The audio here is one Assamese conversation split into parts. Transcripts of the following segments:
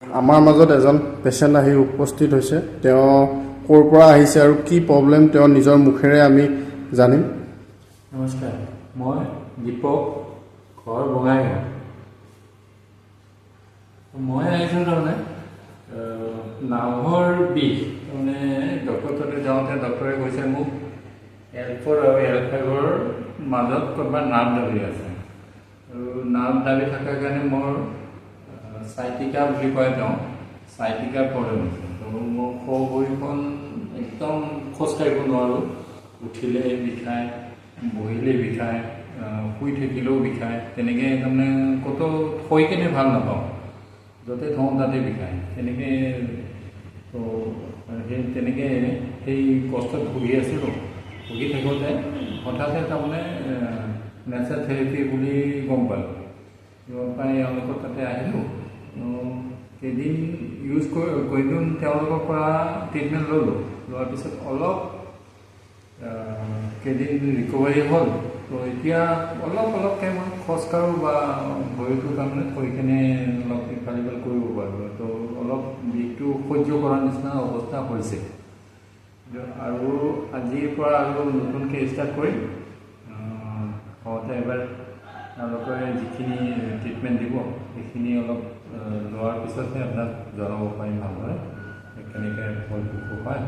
আমাৰ মাজত এজন পেচেণ্ট আহি উপস্থিত হৈছে। তেওঁ ক'ৰ পৰা আহিছে আৰু কি প্ৰব্লেম তেওঁ নিজৰ মুখেৰে আমি জানিম। নমস্কাৰ, মই দীপক, ঘৰ বঙাইগাঁও। মই আহিছোঁ তাৰমানে নাভৰ বিষ। তাৰমানে ডক্টৰৰ তাতে যাওঁতে ডক্টৰে কৈছে মোক L4 আৰু L5ৰ মাজত ক'ৰবাত নাৰ্ভ দাবি আছে, আৰু নাৰ্ভ দাবি থকাৰ কাৰণে মোৰ চাইটিকা বুলি কয় তেওঁ, চাইটিকাৰ প্ৰব্লেম আছে। তো মোৰ সৌ ভৰিখন একদম খোজকাঢ়িব নোৱাৰোঁ, উঠিলে বিষায়, বহিলে বিষায়, শুই থাকিলেও বিষায়, তেনেকৈ তাৰমানে ক'তো থৈ কেনে ভাল নাপাওঁ, য'তে থওঁ তাতে বিষায়, তেনেকৈ। তো তেনেকৈ সেই কষ্টত ভুগি আছিলোঁ। ভুগি থাকোঁতে হঠাতে তাৰমানে নেচাৰ থেৰাপি বুলি গম পালোঁ। গম পাই এওঁলোকৰ তাতে আহিলোঁ। কেইদিন ইউজ কৰিলোঁ, তেওঁলোকৰ পৰা ট্ৰিটমেণ্ট ল'লোঁ। লোৱাৰ পিছত অলপ কেইদিন ৰিকভাৰী হ'ল। তো এতিয়া অলপকৈ মই খোজকাঢ়োঁ বা ভৰিটো তাৰমানে থৈ কিনে অলপ ইফাল সিফাল কৰিব পাৰোঁ। তো অলপ বিষটো সহ্য কৰাৰ নিচিনা অৱস্থা হৈছে। আৰু আজিৰ পৰা আৰু নতুনকৈ ষ্টাৰ্ট কৰিম। হওঁতে এবাৰ তেওঁলোকে যিখিনি ট্ৰিটমেণ্ট দিব সেইখিনি অলপ লোৱাৰ পিছতহে আপোনাক জনাব পাৰিম ভালদৰে কেনেকৈ ফলপ্ৰসূ হয়।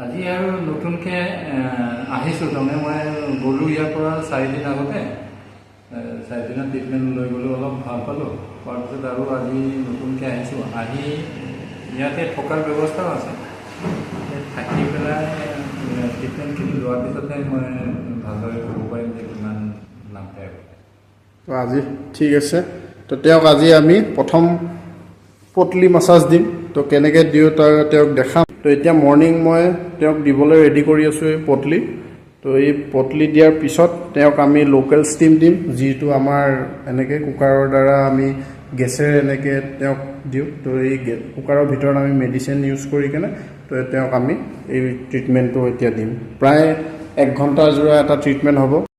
আজি আৰু নতুনকৈ আহিছোঁ। তাৰমানে মই গ'লোঁ ইয়াৰ পৰা 4 দিন আগতে, 4 দিনত ট্ৰিটমেণ্ট লৈ গ'লোঁ, অলপ ভাল পালোঁ। পোৱাৰ পিছত আৰু আজি নতুনকৈ আহিছোঁ। আহি ইয়াতে থকাৰ ব্যৱস্থাও আছে, থাকি পেলাই ট্ৰিটমেণ্টখিনি লোৱাৰ পিছতহে মই ভালদৰে ক'ব পাৰিম যে কিমান লাভদায়ক। তো আজি ঠিক আছে। তো তেওঁক আজি আমি প্ৰথম পটলি মাছাজ দিম। তো কেনেকৈ দিওঁ তেওঁক দেখাম। তো এতিয়া মৰ্ণিং মই তেওঁক দিবলৈ ৰেডি কৰি আছোঁ এই পটলি। তো এই পটলি দিয়াৰ পিছত তেওঁক আমি লোকেল ষ্টিম দিম, যিটো আমাৰ এনেকৈ কুকাৰৰ দ্বাৰা আমি গেছেৰে এনেকৈ তেওঁক দিওঁ। তো এই কুকাৰৰ ভিতৰত আমি মেডিচিন ইউজ কৰি কেনে তো তেওঁক আমি এই ট্ৰিটমেণ্টটো এতিয়া দিম। প্ৰায় 1 ঘণ্টা জোৰা এটা ট্ৰিটমেণ্ট হ'ব।